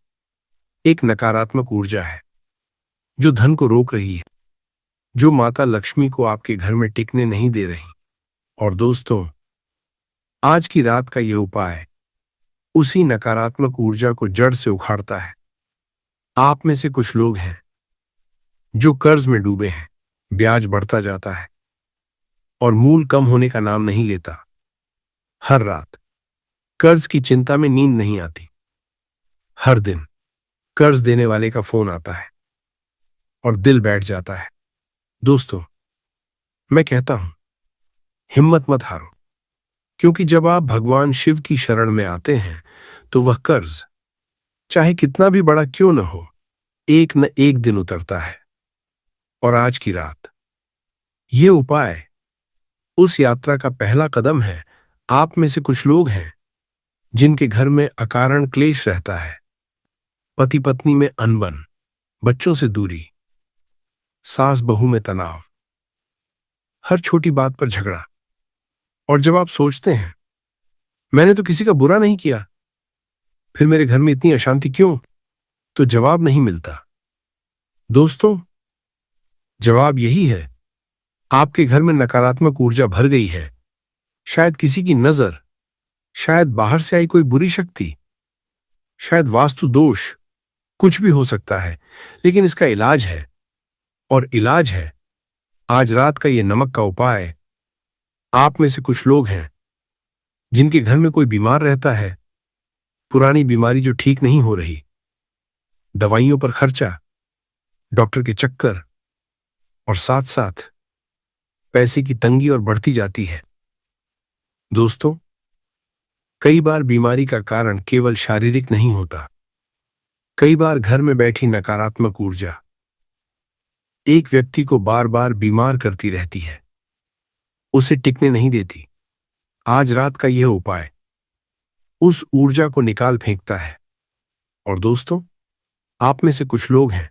एक नकारात्मक ऊर्जा है जो धन को रोक रही है, जो माता लक्ष्मी को आपके घर में टिकने नहीं दे रही। और दोस्तों, आज की रात का यह उपाय उसी नकारात्मक ऊर्जा को जड़ से उखाड़ता है। आप में से कुछ लोग हैं जो कर्ज में डूबे हैं, ब्याज बढ़ता जाता है और मूल कम होने का नाम नहीं लेता। हर रात कर्ज की चिंता में नींद नहीं आती। हर दिन कर्ज देने वाले का फोन आता है और दिल बैठ जाता है। दोस्तों, मैं कहता हूं, हिम्मत मत हारो, क्योंकि जब आप भगवान शिव की शरण में आते हैं तो वह कर्ज चाहे कितना भी बड़ा क्यों न हो, एक न एक दिन उतरता है। और आज की रात यह उपाय उस यात्रा का पहला कदम है। आप में से कुछ लोग हैं जिनके घर में अकारण क्लेश रहता है, पति पत्नी में अनबन, बच्चों से दूरी, सास बहू में तनाव, हर छोटी बात पर झगड़ा। और जब आप सोचते हैं मैंने तो किसी का बुरा नहीं किया, फिर मेरे घर में इतनी अशांति क्यों, तो जवाब नहीं मिलता। दोस्तों, जवाब यही है, आपके घर में नकारात्मक ऊर्जा भर गई है। शायद किसी की नजर, शायद बाहर से आई कोई बुरी शक्ति, शायद वास्तु दोष, कुछ भी हो सकता है। लेकिन इसका इलाज है, और इलाज है आज रात का ये नमक का उपाय। आप में से कुछ लोग हैं जिनके घर में कोई बीमार रहता है, पुरानी बीमारी जो ठीक नहीं हो रही, दवाइयों पर खर्चा, डॉक्टर के चक्कर, और साथ साथ पैसे की तंगी और बढ़ती जाती है। दोस्तों, कई बार बीमारी का कारण केवल शारीरिक नहीं होता। कई बार घर में बैठी नकारात्मक ऊर्जा एक व्यक्ति को बार बार बीमार करती रहती है, उसे टिकने नहीं देती। आज रात का यह उपाय उस ऊर्जा को निकाल फेंकता है। और दोस्तों, आप में से कुछ लोग हैं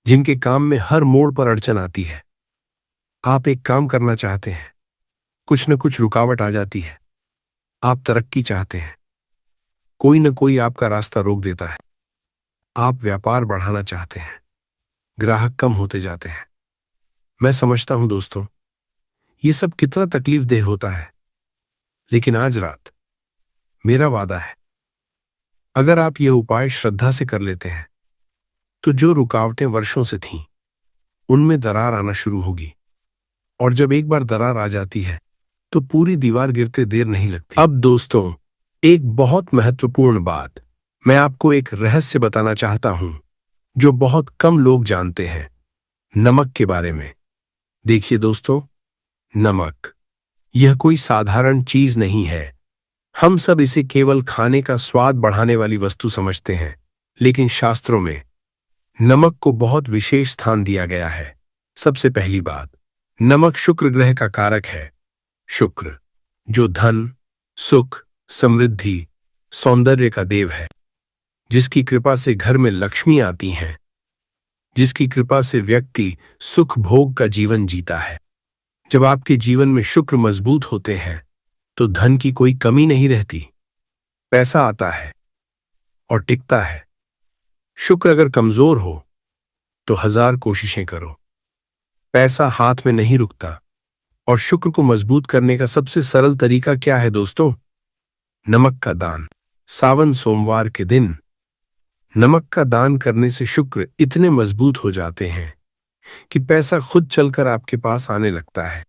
जिनके काम में हर मोड़ पर अड़चन आती है। आप एक काम करना चाहते हैं, कुछ न कुछ रुकावट आ जाती है। आप तरक्की चाहते हैं, कोई न कोई आपका रास्ता रोक देता है। आप व्यापार बढ़ाना चाहते हैं, ग्राहक कम होते जाते हैं। मैं समझता हूं दोस्तों, ये सब कितना तकलीफदेह होता है, लेकिन आज रात मेरा वादा है, अगर आप यह उपाय श्रद्धा से कर लेते हैं तो जो रुकावटें वर्षों से थीं, उनमें दरार आना शुरू होगी। और जब एक बार दरार आ जाती है तो पूरी दीवार गिरते देर नहीं लगती। अब दोस्तों, एक बहुत महत्वपूर्ण बात, मैं आपको एक रहस्य बताना चाहता हूं जो बहुत कम लोग जानते हैं, नमक के बारे में। देखिए दोस्तों, नमक यह कोई साधारण चीज नहीं है। हम सब इसे केवल खाने का स्वाद बढ़ाने वाली वस्तु समझते हैं, लेकिन शास्त्रों में नमक को बहुत विशेष स्थान दिया गया है। सबसे पहली बात, नमक शुक्र ग्रह का कारक है। शुक्र जो धन, सुख, समृद्धि, सौंदर्य का देव है, जिसकी कृपा से घर में लक्ष्मी आती हैं, जिसकी कृपा से व्यक्ति सुख भोग का जीवन जीता है। जब आपके जीवन में शुक्र मजबूत होते हैं तो धन की कोई कमी नहीं रहती, पैसा आता है और टिकता है। शुक्र अगर कमजोर हो तो 1000 कोशिशें करो, पैसा हाथ में नहीं रुकता। और शुक्र को मजबूत करने का सबसे सरल तरीका क्या है दोस्तों? नमक का दान। सावन सोमवार के दिन नमक का दान करने से शुक्र इतने मजबूत हो जाते हैं कि पैसा खुद चलकर आपके पास आने लगता है।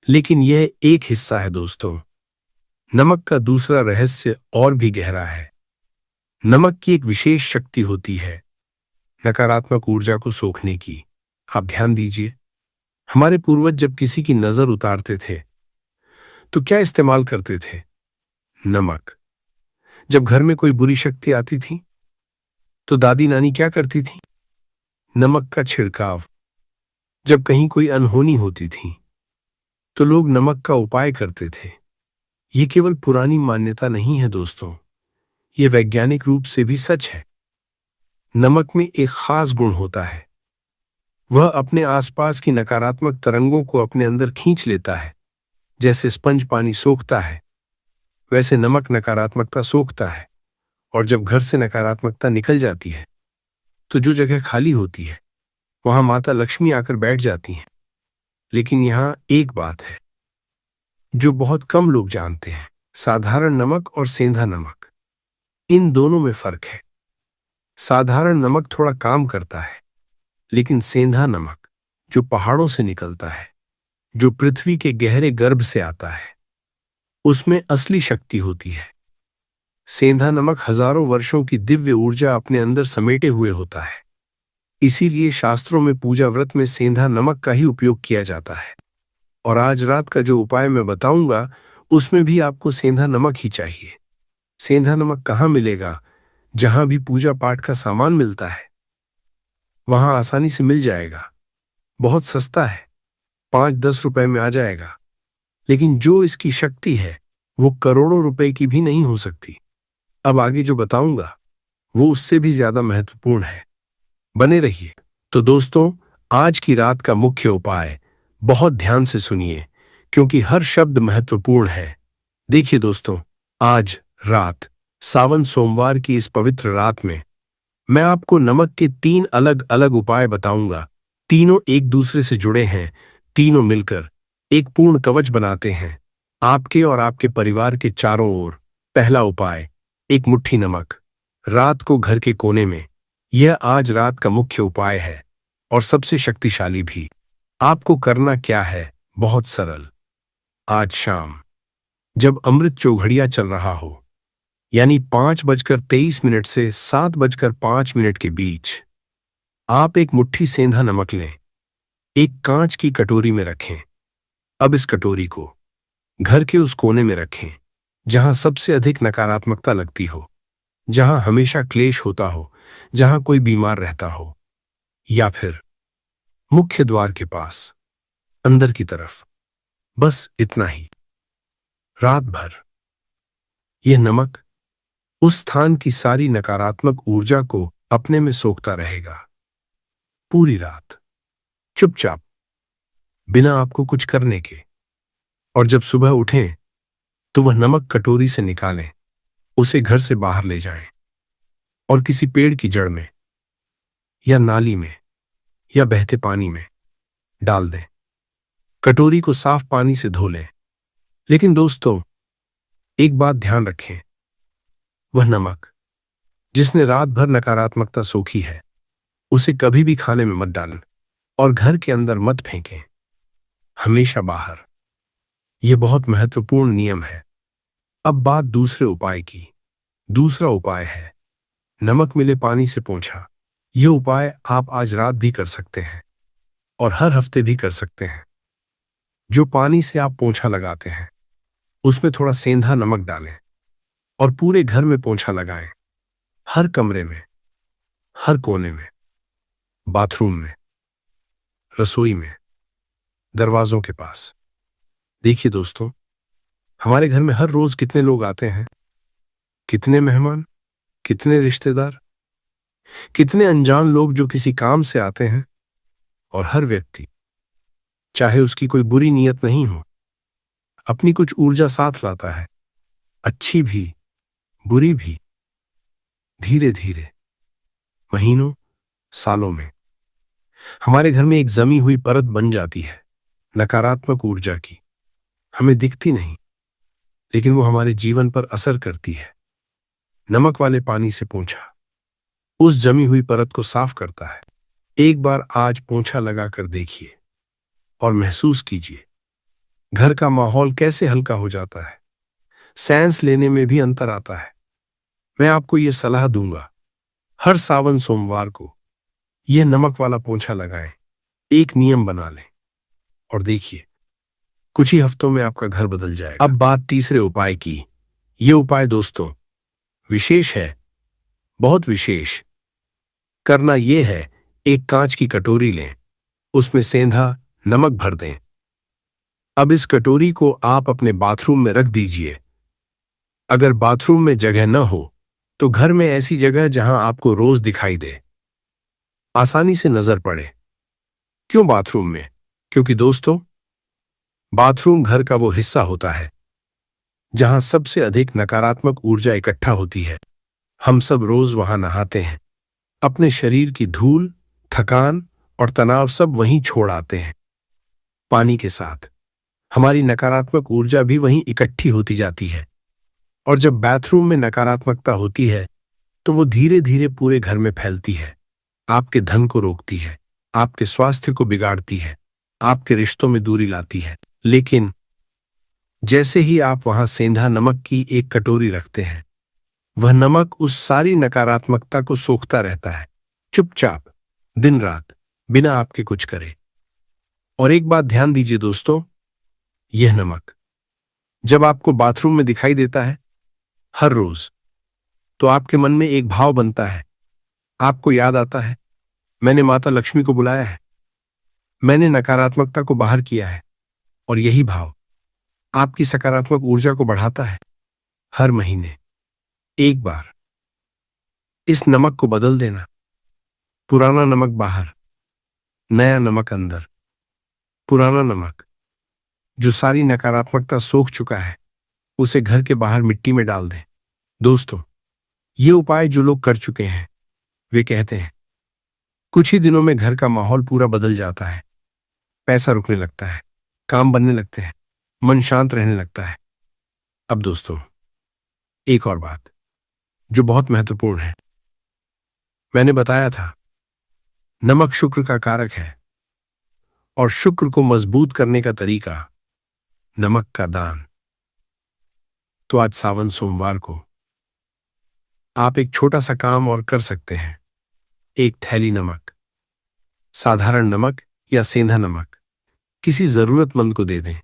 लेकिन यह एक हिस्सा है दोस्तों, नमक का दूसरा रहस्य और भी गहरा है। नमक की एक विशेष शक्ति होती है नकारात्मक ऊर्जा को सोखने की। आप ध्यान दीजिए, हमारे पूर्वज जब किसी की नजर उतारते थे तो क्या इस्तेमाल करते थे? नमक। जब घर में कोई बुरी शक्ति आती थी तो दादी नानी क्या करती थी? नमक का छिड़काव। जब कहीं कोई अनहोनी होती थी तो लोग नमक का उपाय करते थे। यह केवल पुरानी मान्यता नहीं है दोस्तों, यह वैज्ञानिक रूप से भी सच है। नमक में एक खास गुण होता है, वह अपने आसपास की नकारात्मक तरंगों को अपने अंदर खींच लेता है। जैसे स्पंज पानी सोखता है, वैसे नमक नकारात्मकता सोखता है। और जब घर से नकारात्मकता निकल जाती है तो जो जगह खाली होती है वहां माता लक्ष्मी आकर बैठ जाती हैं। लेकिन यहां एक बात है जो बहुत कम लोग जानते हैं, साधारण नमक और सेंधा नमक, इन दोनों में फर्क है। साधारण नमक थोड़ा काम करता है, लेकिन सेंधा नमक जो पहाड़ों से निकलता है, जो पृथ्वी के गहरे गर्भ से आता है, उसमें असली शक्ति होती है। सेंधा नमक हजारों वर्षों की दिव्य ऊर्जा अपने अंदर समेटे हुए होता है। इसीलिए शास्त्रों में पूजा व्रत में सेंधा नमक का ही उपयोग किया जाता है। और आज रात का जो उपाय मैं बताऊंगा उसमें भी आपको सेंधा नमक ही चाहिए। सेंधा नमक कहाँ मिलेगा? जहां भी पूजा पाठ का सामान मिलता है वहां आसानी से मिल जाएगा। बहुत सस्ता है, 5-10 रुपए में आ जाएगा। लेकिन जो इसकी शक्ति है वो करोड़ों रुपए की भी नहीं हो सकती। अब आगे जो बताऊंगा वो उससे भी ज्यादा महत्वपूर्ण है। बने रहिए। तो दोस्तों, आज की रात का मुख्य उपाय बहुत ध्यान से सुनिए, क्योंकि हर शब्द महत्वपूर्ण है। देखिए दोस्तों, आज रात सावन सोमवार की इस पवित्र रात में मैं आपको नमक के 3 अलग अलग उपाय बताऊंगा। तीनों एक दूसरे से जुड़े हैं, तीनों मिलकर एक पूर्ण कवच बनाते हैं आपके और आपके परिवार के चारों ओर। पहला उपाय, एक मुट्ठी नमक, रात को घर के कोने में। यह आज रात का मुख्य उपाय है और सबसे शक्तिशाली भी। आपको करना क्या है? बहुत सरल। आज शाम जब अमृत चौघड़िया चल रहा हो, यानी 5:23 से 7:05 के बीच, आप एक मुट्ठी सेंधा नमक लें, एक कांच की कटोरी में रखें। अब इस कटोरी को घर के उस कोने में रखें जहां सबसे अधिक नकारात्मकता लगती हो, जहां हमेशा क्लेश होता हो, जहां कोई बीमार रहता हो, या फिर मुख्य द्वार के पास अंदर की तरफ। बस इतना ही। रात भर यह नमक उस स्थान की सारी नकारात्मक ऊर्जा को अपने में सोखता रहेगा। पूरी रात चुपचाप, बिना आपको कुछ करने के। और जब सुबह उठें तो वह नमक कटोरी से निकालें, उसे घर से बाहर ले जाएं और किसी पेड़ की जड़ में या नाली में या बहते पानी में डाल दें। कटोरी को साफ पानी से धो लें। लेकिन दोस्तों, एक बात ध्यान रखें, वह नमक जिसने रात भर नकारात्मकता सोखी है, उसे कभी भी खाने में मत डालें और घर के अंदर मत फेंकें, हमेशा बाहर। यह बहुत महत्वपूर्ण नियम है। अब बात दूसरे उपाय की। दूसरा उपाय है नमक मिले पानी से पोंछा। यह उपाय आप आज रात भी कर सकते हैं और हर हफ्ते भी कर सकते हैं। जो पानी से आप पोंछा लगाते हैं उसमें थोड़ा सेंधा नमक डालें और पूरे घर में पोंछा लगाएं। हर कमरे में, हर कोने में, बाथरूम में, रसोई में, दरवाजों के पास। देखिए दोस्तों, हमारे घर में हर रोज कितने लोग आते हैं, कितने मेहमान, कितने रिश्तेदार, कितने अनजान लोग जो किसी काम से आते हैं। और हर व्यक्ति, चाहे उसकी कोई बुरी नीयत नहीं हो, अपनी कुछ ऊर्जा साथ लाता है, अच्छी भी, बुरी भी। धीरे धीरे, महीनों, सालों में हमारे घर में एक जमी हुई परत बन जाती है नकारात्मक ऊर्जा की। हमें दिखती नहीं, लेकिन वो हमारे जीवन पर असर करती है। नमक वाले पानी से पोंछा उस जमी हुई परत को साफ करता है। एक बार आज पोंछा लगाकर देखिए और महसूस कीजिए घर का माहौल कैसे हल्का हो जाता है। सांस लेने में भी अंतर आता है। मैं आपको यह सलाह दूंगा, हर सावन सोमवार को यह नमक वाला पोंछा लगाएं। एक नियम बना लें और देखिए, कुछ ही हफ्तों में आपका घर बदल जाएगा। अब बात तीसरे उपाय की। यह उपाय दोस्तों विशेष है, बहुत विशेष। करना यह है, एक कांच की कटोरी लें, उसमें सेंधा नमक भर दें। अब इस कटोरी को आप अपने बाथरूम में रख दीजिए। अगर बाथरूम में जगह न हो तो घर में ऐसी जगह जहां आपको रोज दिखाई दे, आसानी से नजर पड़े। क्यों बाथरूम में? क्योंकि दोस्तों, बाथरूम घर का वो हिस्सा होता है जहां सबसे अधिक नकारात्मक ऊर्जा इकट्ठा होती है। हम सब रोज वहां नहाते हैं, अपने शरीर की धूल, थकान और तनाव सब वहीं छोड़ आते हैं। पानी के साथ हमारी नकारात्मक ऊर्जा भी वहीं इकट्ठी होती जाती है। और जब बाथरूम में नकारात्मकता होती है तो वो धीरे धीरे पूरे घर में फैलती है, आपके धन को रोकती है, आपके स्वास्थ्य को बिगाड़ती है, आपके रिश्तों में दूरी लाती है। लेकिन जैसे ही आप वहां सेंधा नमक की एक कटोरी रखते हैं, वह नमक उस सारी नकारात्मकता को सोखता रहता है, चुपचाप, दिन रात, बिना आपके कुछ करे। और एक बात ध्यान दीजिए दोस्तों, यह नमक जब आपको बाथरूम में दिखाई देता है हर रोज, तो आपके मन में एक भाव बनता है। आपको याद आता है, मैंने माता लक्ष्मी को बुलाया है, मैंने नकारात्मकता को बाहर किया है। और यही भाव आपकी सकारात्मक ऊर्जा को बढ़ाता है। हर महीने एक बार इस नमक को बदल देना। पुराना नमक बाहर, नया नमक अंदर। पुराना नमक जो सारी नकारात्मकता सोख चुका है, उसे घर के बाहर मिट्टी में डाल दें। दोस्तों, ये उपाय जो लोग कर चुके हैं वे कहते हैं कुछ ही दिनों में घर का माहौल पूरा बदल जाता है। पैसा रुकने लगता है, काम बनने लगते हैं, मन शांत रहने लगता है। अब दोस्तों, एक और बात जो बहुत महत्वपूर्ण है। मैंने बताया था नमक शुक्र का कारक है और शुक्र को मजबूत करने का तरीका नमक का दान। तो आज सावन सोमवार को आप एक छोटा सा काम और कर सकते हैं। एक थैली नमक, साधारण नमक या सेंधा नमक, किसी जरूरतमंद को दे दें।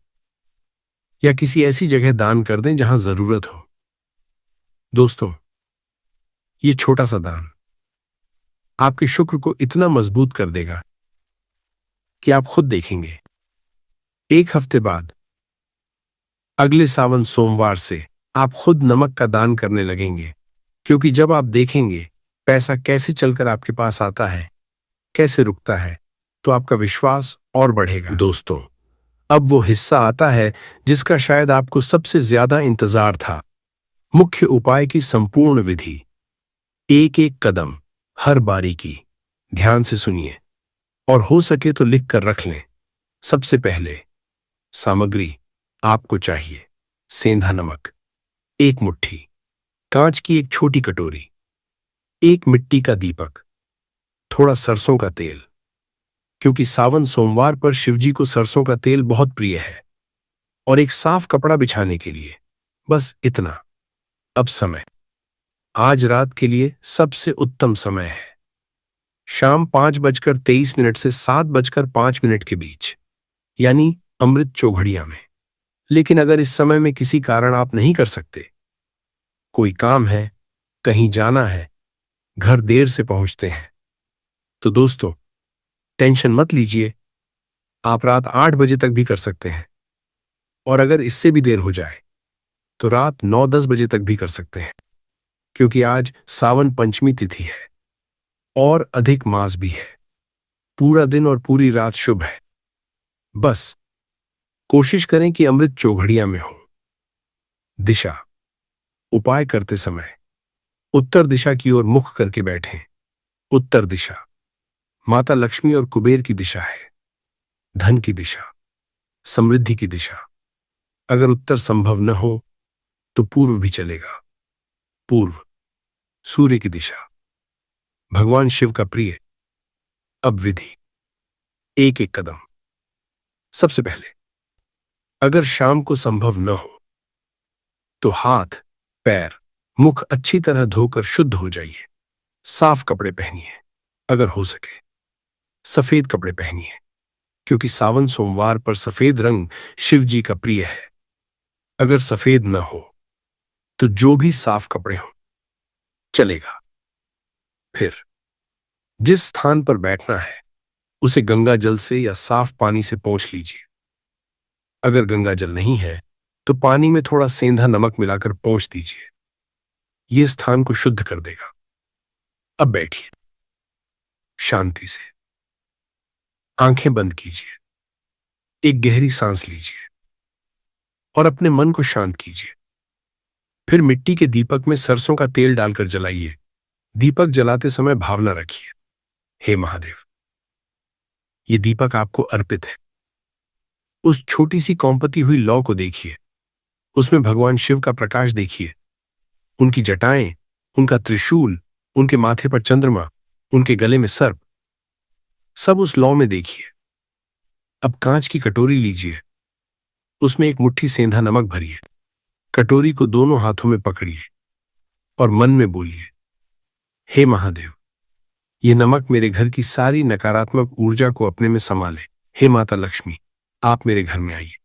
या किसी ऐसी जगह दान कर दें जहां जरूरत हो। दोस्तों, ये छोटा सा दान आपके शुक्र को इतना मजबूत कर देगा कि आप खुद देखेंगे। एक हफ्ते बाद, अगले सावन सोमवार से आप खुद नमक का दान करने लगेंगे, क्योंकि जब आप देखेंगे पैसा कैसे चलकर आपके पास आता है, कैसे रुकता है, तो आपका विश्वास और बढ़ेगा। दोस्तों, अब वो हिस्सा आता है जिसका शायद आपको सबसे ज्यादा इंतजार था। मुख्य उपाय की संपूर्ण विधि। एक एक कदम, हर बारीकी ध्यान से सुनिए और हो सके तो लिख कर रख लें। सबसे पहले, सामग्री आपको चाहिए सेंधा नमक 1 मुट्ठी, कांच की एक छोटी कटोरी, एक मिट्टी का दीपक, थोड़ा सरसों का तेल, क्योंकि सावन सोमवार पर शिवजी को सरसों का तेल बहुत प्रिय है, और एक साफ कपड़ा बिछाने के लिए। बस इतना। अब समय, आज रात के लिए सबसे उत्तम समय है शाम 5:23 से 7:05 के बीच, यानी अमृत चौघड़िया में। लेकिन अगर इस समय में किसी कारण आप नहीं कर सकते, कोई काम है, कहीं जाना है, घर देर से पहुंचते हैं, तो दोस्तों टेंशन मत लीजिए, आप रात 8 बजे तक भी कर सकते हैं। और अगर इससे भी देर हो जाए तो रात 9-10 बजे तक भी कर सकते हैं, क्योंकि आज सावन पंचमी तिथि है और अधिक मास भी है। पूरा दिन और पूरी रात शुभ है। बस कोशिश करें कि अमृत चौघड़िया में हो। दिशा, उपाय करते समय उत्तर दिशा की ओर मुख करके बैठें। उत्तर दिशा माता लक्ष्मी और कुबेर की दिशा है, धन की दिशा, समृद्धि की दिशा। अगर उत्तर संभव न हो तो पूर्व भी चलेगा। पूर्व सूर्य की दिशा, भगवान शिव का प्रिय। अब विधि, एक एक कदम। सबसे पहले, अगर शाम को संभव न हो तो हाथ, पैर, मुख अच्छी तरह धोकर शुद्ध हो जाइए। साफ कपड़े पहनिए, अगर हो सके सफेद कपड़े पहनिए, क्योंकि सावन सोमवार पर सफेद रंग शिव जी का प्रिय है। अगर सफेद न हो तो जो भी साफ कपड़े हो चलेगा। फिर जिस स्थान पर बैठना है उसे गंगा जल से या साफ पानी से पोंछ लीजिए। अगर गंगा जल नहीं है तो पानी में थोड़ा सेंधा नमक मिलाकर पोंछ दीजिए। यह स्थान को शुद्ध कर देगा। अब बैठिए, शांति से आंखें बंद कीजिए, एक गहरी सांस लीजिए और अपने मन को शांत कीजिए। फिर मिट्टी के दीपक में सरसों का तेल डालकर जलाइए। दीपक जलाते समय भावना रखिए, हे महादेव, ये दीपक आपको अर्पित है। उस छोटी सी कौंपती हुई लौ को देखिए, उसमें भगवान शिव का प्रकाश देखिए, उनकी जटाएं, उनका त्रिशूल, उनके माथे पर चंद्रमा, उनके गले में सर्प, सब उस लौ में देखिए। अब कांच की कटोरी लीजिए, उसमें एक मुट्ठी सेंधा नमक भरिए। कटोरी को दोनों हाथों में पकड़िए और मन में बोलिए, हे महादेव, ये नमक मेरे घर की सारी नकारात्मक ऊर्जा को अपने में समा ले। हे माता लक्ष्मी, आप मेरे घर में आइए,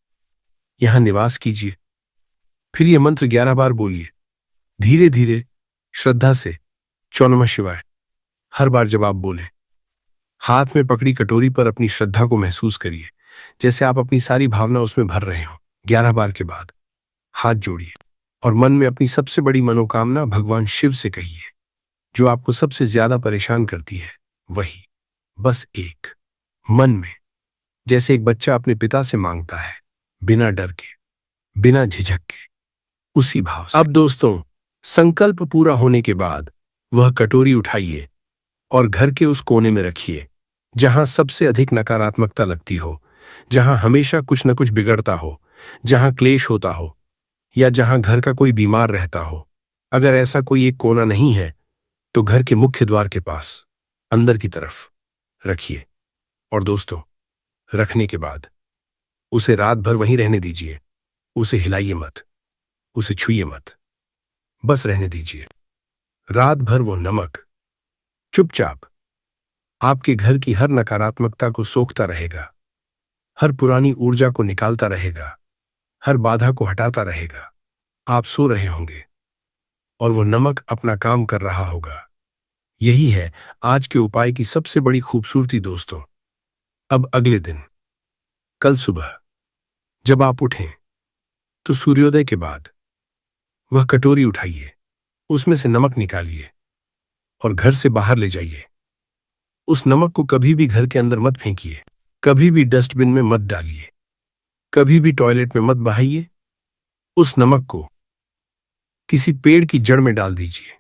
यहां निवास कीजिए। फिर ये मंत्र 11 बार बोलिए, धीरे धीरे, श्रद्धा से, चौ नमः शिवाय। हर बार जब आप बोलें, हाथ में पकड़ी कटोरी पर अपनी श्रद्धा को महसूस करिए, जैसे आप अपनी सारी भावना उसमें भर रहे हो। 11 बार के बाद हाथ जोड़िए और मन में अपनी सबसे बड़ी मनोकामना भगवान शिव से कहिए, जो आपको सबसे ज्यादा परेशान करती है वही। बस एक, मन में, जैसे एक बच्चा अपने पिता से मांगता है, बिना डर के, बिना झिझक के, उसी भाव से। अब दोस्तों, संकल्प पूरा होने के बाद वह कटोरी उठाइए और घर के उस कोने में रखिए जहां सबसे अधिक नकारात्मकता लगती हो, जहां हमेशा कुछ न कुछ बिगड़ता हो, जहां क्लेश होता हो, या जहां घर का कोई बीमार रहता हो। अगर ऐसा कोई एक कोना नहीं है तो घर के मुख्य द्वार के पास अंदर की तरफ रखिए। और दोस्तों, रखने के बाद उसे रात भर वहीं रहने दीजिए। उसे हिलाइए मत, उसे छुइए मत, बस रहने दीजिए। रात भर वो नमक चुपचाप आपके घर की हर नकारात्मकता को सोखता रहेगा, हर पुरानी ऊर्जा को निकालता रहेगा, हर बाधा को हटाता रहेगा। आप सो रहे होंगे और वो नमक अपना काम कर रहा होगा। यही है आज के उपाय की सबसे बड़ी खूबसूरती दोस्तों। अब अगले दिन, कल सुबह जब आप उठें तो सूर्योदय के बाद वह कटोरी उठाइए, उसमें से नमक निकालिए और घर से बाहर ले जाइए। उस नमक को कभी भी घर के अंदर मत फेंकिए, कभी भी डस्टबिन में मत डालिए, कभी भी टॉयलेट में मत बहाइए। उस नमक को किसी पेड़ की जड़ में डाल दीजिए।